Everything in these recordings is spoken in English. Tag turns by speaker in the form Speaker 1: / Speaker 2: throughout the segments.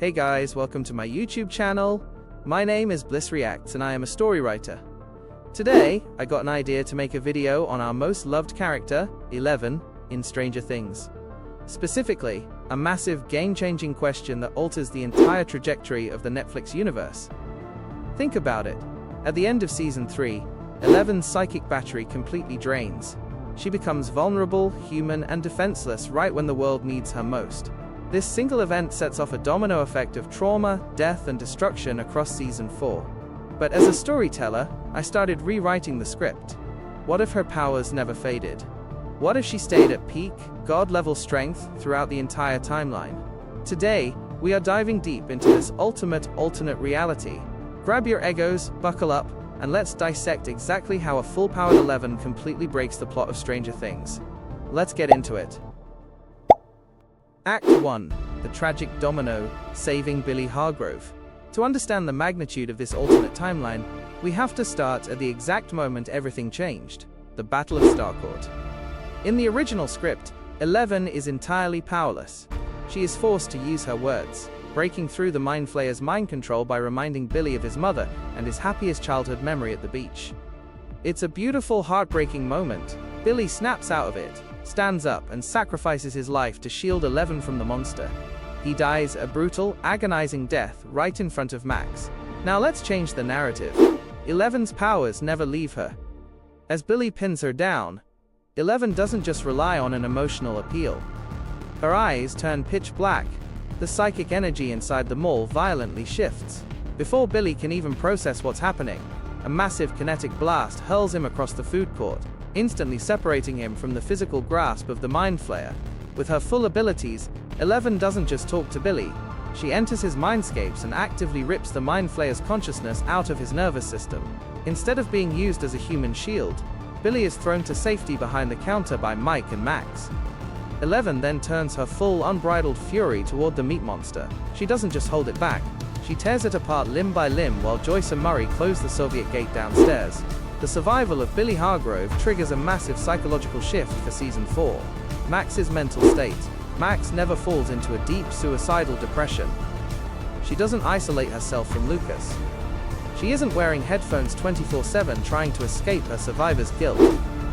Speaker 1: Hey guys, welcome to my YouTube channel. My name is Bliss Reacts and I am a story writer. Today, I got an idea to make a video on our most loved character, 11, in Stranger Things. Specifically, a massive game-changing question that alters the entire trajectory of the Netflix universe. Think about it. At the end of Season 3, 11's psychic battery completely drains. She becomes vulnerable, human, and defenseless right when the world needs her most. This single event sets off a domino effect of trauma, death, and destruction across Season 4. But as a storyteller, I started rewriting the script. What if her powers never faded? What if she stayed at peak, God-level strength throughout the entire timeline? Today, we are diving deep into this ultimate alternate reality. Grab your egos, buckle up, and let's dissect exactly how a full-powered 11 completely breaks the plot of Stranger Things. Let's get into it. Act 1. The tragic domino, saving Billy Hargrove. To understand the magnitude of this alternate timeline, we have to start at the exact moment everything changed, the Battle of Starcourt. In the original script, 11 is entirely powerless. She is forced to use her words, breaking through the Mind Flayer's mind control by reminding Billy of his mother and his happiest childhood memory at the beach. It's a beautiful, heartbreaking moment. Billy snaps out of it, stands up, and sacrifices his life to shield 11 from the monster. He dies a brutal, agonizing death right in front of Max. Now let's change the narrative. 11's powers never leave her. As Billy pins her down, 11 doesn't just rely on an emotional appeal. Her eyes turn pitch black. The psychic energy inside the mall violently shifts. Before Billy can even process what's happening, a massive kinetic blast hurls him across the food court, instantly separating him from the physical grasp of the Mind Flayer. With her full abilities, 11 doesn't just talk to Billy. She enters his mindscapes and actively rips the Mind Flayer's consciousness out of his nervous system. Instead of being used as a human shield, Billy is thrown to safety behind the counter by Mike and Max. 11 then turns her full, unbridled fury toward the meat monster. She doesn't just hold it back. She tears it apart limb by limb while Joyce and Murray close the Soviet gate downstairs. The survival of Billy Hargrove triggers a massive psychological shift for Season 4. Max's mental state. Max never falls into a deep suicidal depression. She doesn't isolate herself from Lucas. She isn't wearing headphones 24/7 trying to escape her survivor's guilt.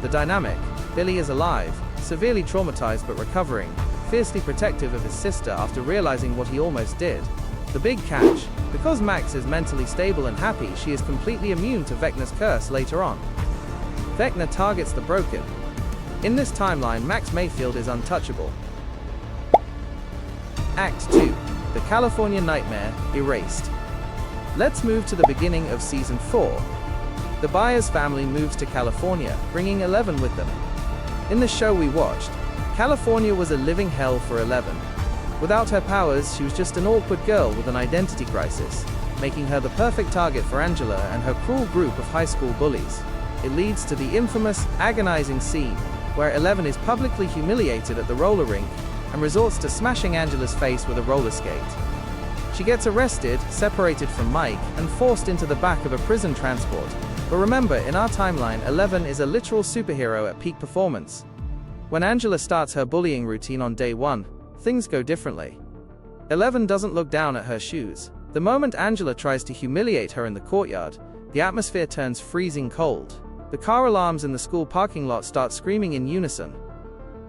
Speaker 1: The dynamic: Billy is alive, severely traumatized but recovering, fiercely protective of his sister after realizing what he almost did. The big catch: because Max is mentally stable and happy, she is completely immune to Vecna's curse later on. Vecna targets the broken. In this timeline, Max Mayfield is untouchable. Act 2. The California Nightmare, Erased. Let's move to the beginning of Season 4. The Byers family moves to California, bringing 11 with them. In the show we watched, California was a living hell for 11. Without her powers, she was just an awkward girl with an identity crisis, making her the perfect target for Angela and her cruel group of high school bullies. It leads to the infamous, agonizing scene where 11 is publicly humiliated at the roller rink and resorts to smashing Angela's face with a roller skate. She gets arrested, separated from Mike, and forced into the back of a prison transport. But remember, in our timeline, 11 is a literal superhero at peak performance. When Angela starts her bullying routine on day 1, things go differently. 11 doesn't look down at her shoes. The moment Angela tries to humiliate her in the courtyard, the atmosphere turns freezing cold. The car alarms in the school parking lot start screaming in unison.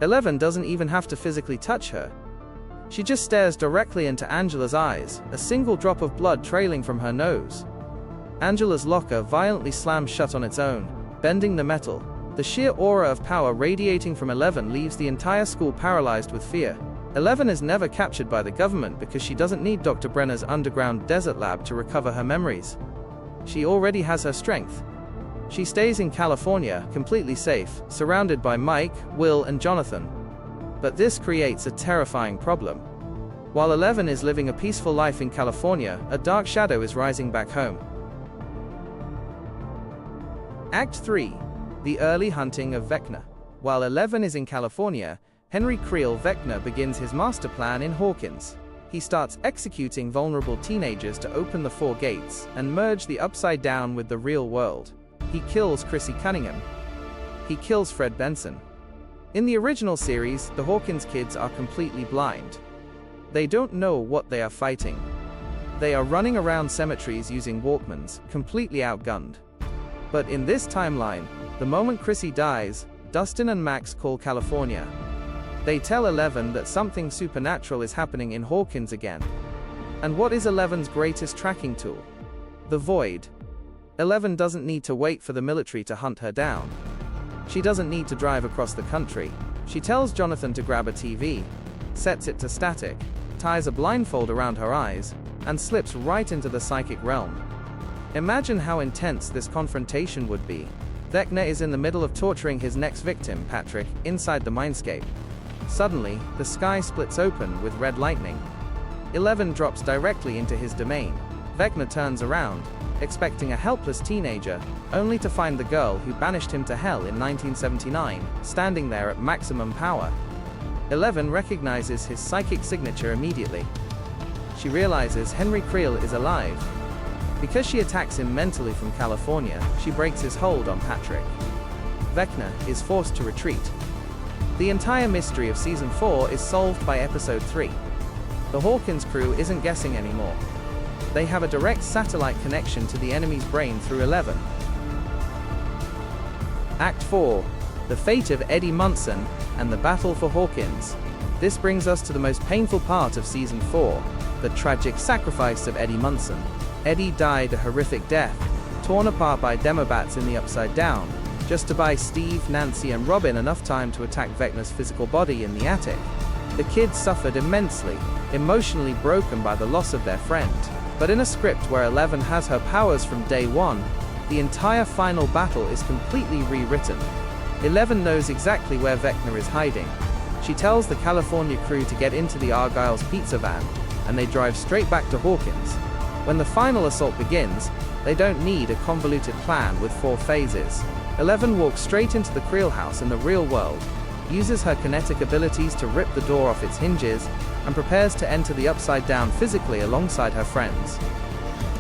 Speaker 1: 11 doesn't even have to physically touch her. She just stares directly into Angela's eyes, a single drop of blood trailing from her nose. Angela's locker violently slams shut on its own, bending the metal. The sheer aura of power radiating from 11 leaves the entire school paralyzed with fear. 11 is never captured by the government because she doesn't need Dr. Brenner's underground desert lab to recover her memories. She already has her strength. She stays in California, completely safe, surrounded by Mike, Will, and Jonathan. But this creates a terrifying problem. While 11 is living a peaceful life in California, a dark shadow is rising back home. Act 3. The Early Hunting of Vecna. While 11 is in California, Henry Creel Vecna begins his master plan in Hawkins. He starts executing vulnerable teenagers to open the 4 gates and merge the Upside Down with the real world. He kills Chrissy Cunningham. He kills Fred Benson. In the original series, the Hawkins kids are completely blind. They don't know what they are fighting. They are running around cemeteries using Walkmans, completely outgunned. But in this timeline, the moment Chrissy dies, Dustin and Max call California. They tell Eleven that something supernatural is happening in Hawkins again. And what is Eleven's greatest tracking tool? The Void. Eleven doesn't need to wait for the military to hunt her down. She doesn't need to drive across the country. She tells Jonathan to grab a TV, sets it to static, ties a blindfold around her eyes, and slips right into the psychic realm. Imagine how intense this confrontation would be. Vecna is in the middle of torturing his next victim, Patrick, inside the mindscape. Suddenly, the sky splits open with red lightning. Eleven drops directly into his domain. Vecna turns around, expecting a helpless teenager, only to find the girl who banished him to hell in 1979, standing there at maximum power. Eleven recognizes his psychic signature immediately. She realizes Henry Creel is alive. Because she attacks him mentally from California, she breaks his hold on Patrick. Vecna is forced to retreat. The entire mystery of Season 4 is solved by Episode 3. The Hawkins crew isn't guessing anymore. They have a direct satellite connection to the enemy's brain through Eleven. Act 4. The fate of Eddie Munson and the battle for Hawkins. This brings us to the most painful part of Season 4, the tragic sacrifice of Eddie Munson. Eddie died a horrific death, torn apart by Demobats in the Upside Down, just to buy Steve, Nancy, and Robin enough time to attack Vecna's physical body in the attic. The kids suffered immensely, emotionally broken by the loss of their friend. But in a script where Eleven has her powers from day one, the entire final battle is completely rewritten. Eleven knows exactly where Vecna is hiding. She tells the California crew to get into the Argyle's pizza van, and they drive straight back to Hawkins. When the final assault begins, they don't need a convoluted plan with 4 phases. Eleven walks straight into the Creel house in the real world, uses her kinetic abilities to rip the door off its hinges, and prepares to enter the Upside Down physically alongside her friends.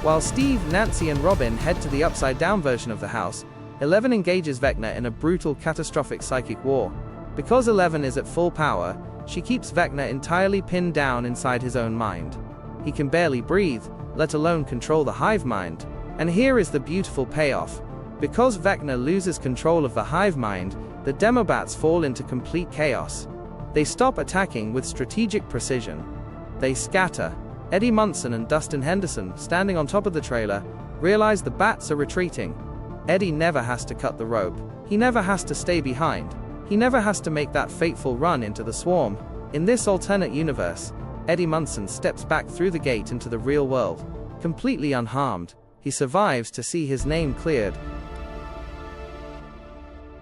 Speaker 1: While Steve, Nancy, and Robin head to the Upside Down version of the house, Eleven engages Vecna in a brutal, catastrophic psychic war. Because Eleven is at full power, she keeps Vecna entirely pinned down inside his own mind. He can barely breathe, let alone control the hive mind. And here is the beautiful payoff. Because Vecna loses control of the hive mind, the Demobats fall into complete chaos. They stop attacking with strategic precision. They scatter. Eddie Munson and Dustin Henderson, standing on top of the trailer, realize the bats are retreating. Eddie never has to cut the rope. He never has to stay behind. He never has to make that fateful run into the swarm. In this alternate universe, Eddie Munson steps back through the gate into the real world, completely unharmed. He survives to see his name cleared.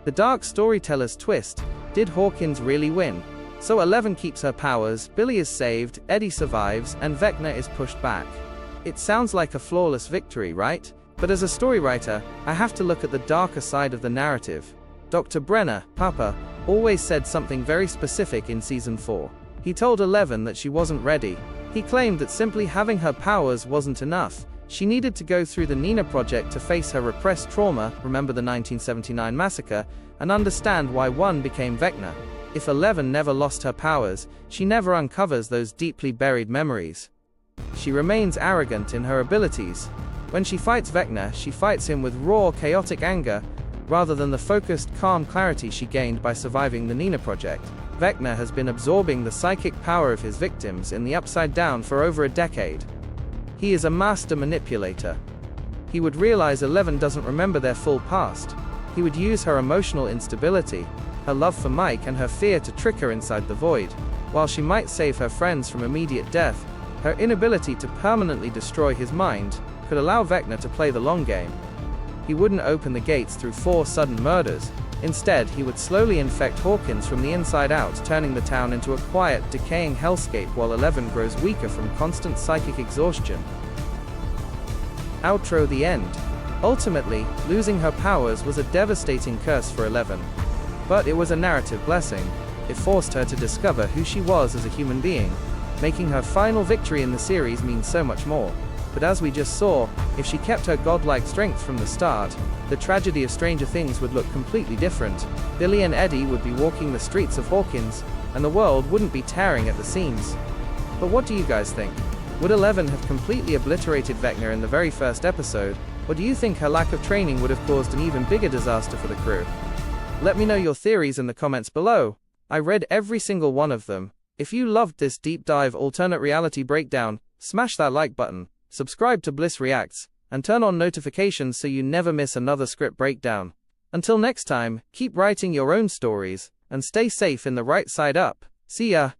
Speaker 1: The dark storyteller's twist: did Hawkins really win? So Eleven keeps her powers, Billy is saved, Eddie survives, and Vecna is pushed back. It sounds like a flawless victory, right? But as a storywriter, I have to look at the darker side of the narrative. Dr. Brenner, Papa, always said something very specific in Season 4. He told Eleven that she wasn't ready. He claimed that simply having her powers wasn't enough. She needed to go through the Nina Project to face her repressed trauma, remember the 1979 massacre, and understand why one became Vecna. If Eleven never lost her powers, she never uncovers those deeply buried memories. She remains arrogant in her abilities. When she fights Vecna, she fights him with raw, chaotic anger, rather than the focused, calm clarity she gained by surviving the Nina Project. Vecna has been absorbing the psychic power of his victims in the Upside Down for over a decade. He is a master manipulator. He would realize Eleven doesn't remember their full past. He would use her emotional instability, her love for Mike, and her fear to trick her inside the void. While she might save her friends from immediate death, her inability to permanently destroy his mind could allow Vecna to play the long game. He wouldn't open the gates through 4 sudden murders. Instead, he would slowly infect Hawkins from the inside out, turning the town into a quiet, decaying hellscape while Eleven grows weaker from constant psychic exhaustion. Outro: the end. Ultimately, losing her powers was a devastating curse for Eleven. But it was a narrative blessing. It forced her to discover who she was as a human being, making her final victory in the series mean so much more. But as we just saw, if she kept her godlike strength from the start, the tragedy of Stranger Things would look completely different. Billy and Eddie would be walking the streets of Hawkins, and the world wouldn't be tearing at the seams. But what do you guys think? Would Eleven have completely obliterated Vecna in the very first episode, or do you think her lack of training would have caused an even bigger disaster for the crew? Let me know your theories in the comments below. I read every single one of them. If you loved this deep dive alternate reality breakdown, smash that like button, subscribe to Bliss Reacts, and turn on notifications so you never miss another script breakdown. Until next time, keep writing your own stories, and stay safe in the right side up. See ya!